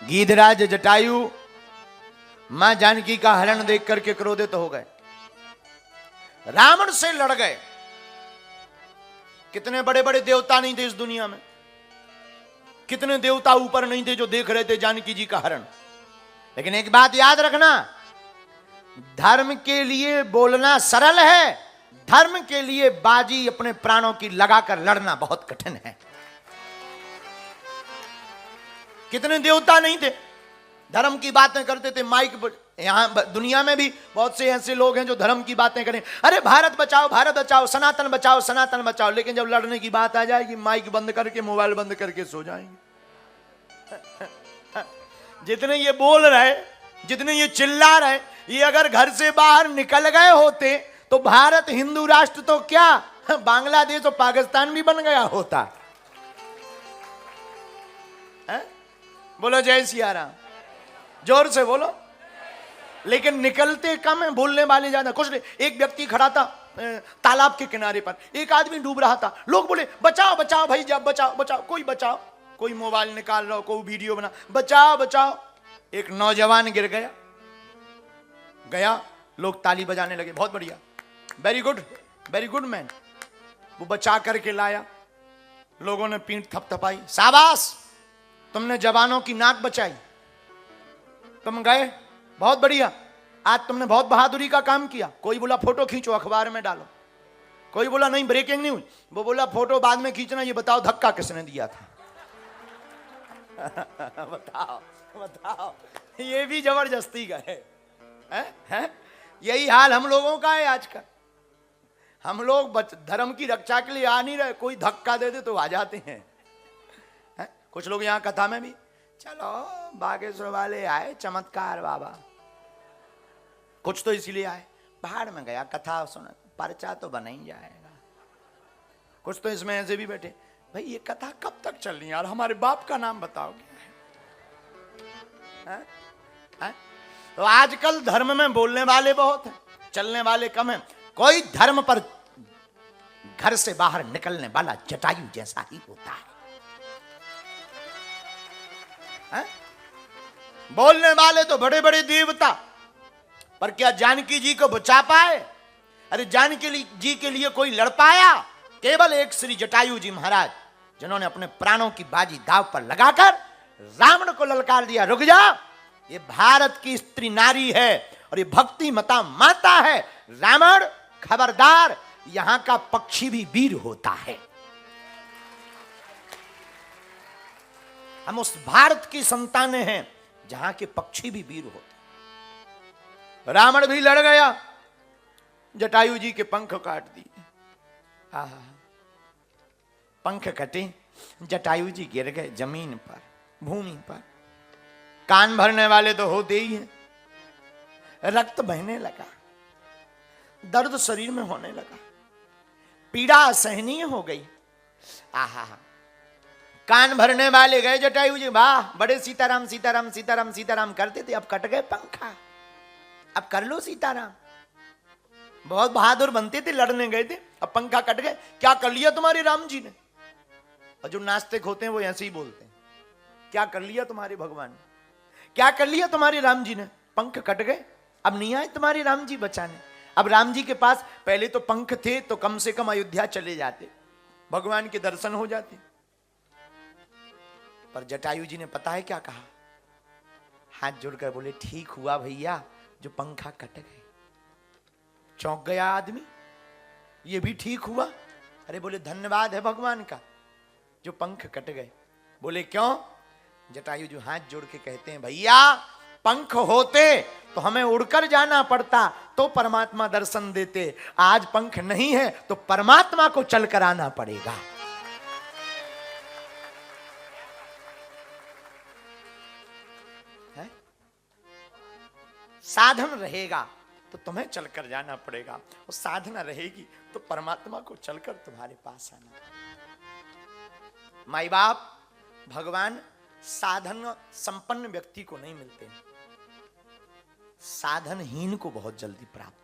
गीधराज जटायु मां जानकी का हरण देख करके क्रोधित हो गए, रावण से लड़ गए। कितने बड़े बड़े देवता नहीं थे इस दुनिया में, कितने देवता ऊपर नहीं थे जो देख रहे थे जानकी जी का हरण। लेकिन एक बात याद रखना, धर्म के लिए बोलना सरल है, धर्म के लिए बाजी अपने प्राणों की लगाकर लड़ना बहुत कठिन है। कितने देवता नहीं थे, धर्म की बातें करते थे माइक पर। यहां दुनिया में भी बहुत से ऐसे लोग हैं जो धर्म की बातें करें, अरे भारत बचाओ, भारत बचाओ, सनातन बचाओ, सनातन बचाओ, लेकिन जब लड़ने की बात आ जाएगी माइक बंद करके, मोबाइल बंद करके सो जाएंगे। जितने ये बोल रहे, जितने ये चिल्ला रहे, ये अगर घर से बाहर निकल गए होते तो भारत हिंदू राष्ट्र तो क्या, बांग्लादेश और पाकिस्तान भी बन गया होता। बोलो जय सिया राम, जोर से बोलो। लेकिन निकलते कम है, बोलने वाले ज्यादा। कुछ नहीं, एक व्यक्ति खड़ा था तालाब के किनारे पर, एक आदमी डूब रहा था, लोग बोले बचाओ बचाओ भाई, जब बचाओ बचाओ, कोई बचाओ, कोई मोबाइल निकाल रहा हो, कोई वीडियो बना, बचाओ बचाओ। एक नौजवान गिर गया, लोग ताली बजाने लगे, बहुत बढ़िया, वेरी गुड मैन। वो बचा करके लाया, लोगों ने पीठ थपथपाई, शाबाश, तुमने जवानों की नाक बचाई, तुम गए, बहुत बढ़िया, आज तुमने बहुत बहादुरी का काम किया। कोई बोला फोटो खींचो अखबार में डालो, कोई बोला नहीं ब्रेकिंग न्यूज, वो बोला फोटो बाद में खींचना, ये बताओ धक्का किसने दिया था। बताओ बताओ, ये भी जबरदस्ती का है? यही हाल हम लोगों का है आज का। हम लोग धर्म की रक्षा के लिए आ नहीं रहे, कोई धक्का दे दे तो आ जाते हैं। कुछ लोग यहां कथा में भी, चलो बागेश्वर वाले आए, चमत्कार बाबा, कुछ तो इसीलिए आए, पहाड़ में गया, कथा सुना, पर्चा तो बना ही जाएगा। कुछ तो इसमें ऐसे भी बैठे, भाई ये कथा कब तक चलनी यार, हमारे बाप का नाम बताओगे। तो आजकल धर्म में बोलने वाले बहुत हैं, चलने वाले कम हैं। कोई धर्म पर घर से बाहर निकलने वाला जटायु जैसा ही होता है। बोलने वाले तो बड़े बड़े देवता, पर क्या जानकी जी को बचा पाए? अरे जानकी जी के लिए कोई लड़ पाया? केवल एक श्री जटायु जी महाराज, जिन्होंने अपने प्राणों की बाजी दांव पर लगाकर रावण को ललकार दिया, रुक जा, ये भारत की स्त्री नारी है और ये भक्ति मता माता है, रावण खबरदार, यहां का पक्षी भी वीर होता है। हम उस भारत की संतानें हैं जहां के पक्षी भी वीर होते। रावण भी लड़ गया, जटायु जी के पंख काट दिए। पंख कटे, जटायु जी गिर गए जमीन पर, भूमि पर। कान भरने वाले तो होते ही हैं, रक्त बहने लगा, दर्द शरीर में होने लगा, पीड़ा असहनीय हो गई। आहा, कान भरने वाले गए जटायु जी, वाह, बड़े सीताराम सीताराम सीताराम सीताराम करते थे, अब कट गए पंखा, अब कर लो सीताराम। बहुत बहादुर बनते थे, लड़ने गए थे, अब पंखा कट गए, क्या कर लिया तुम्हारे राम जी ने? और जो नास्तिक होते हैं वो ऐसे ही बोलते हैं, क्या कर लिया तुम्हारे भगवान ने, क्या कर लिया तुम्हारे राम जी ने? पंख कट गए, अब नहीं आए तुम्हारे राम जी बचाने। अब राम जी के पास पहले तो पंख थे तो कम से कम अयोध्या चले जाते, भगवान के दर्शन हो जाते। पर जटायु जी ने पता है क्या कहा? हाथ जोड़कर बोले, ठीक हुआ भैया जो पंखा कट गए। चौंक गया आदमी, ये भी ठीक हुआ? अरे बोले धन्यवाद है भगवान का जो पंख कट गए। बोले क्यों? जटायु जी हाथ जोड़ के कहते हैं, भैया पंख होते तो हमें उड़कर जाना पड़ता तो परमात्मा दर्शन देते, आज पंख नहीं है तो परमात्मा को चलकर आना पड़ेगा। साधन रहेगा तो तुम्हें चलकर जाना पड़ेगा, और साधना रहेगी तो परमात्मा को चलकर तुम्हारे पास आना। माई बाप भगवान साधन संपन्न व्यक्ति को नहीं मिलते, साधनहीन को बहुत जल्दी प्राप्त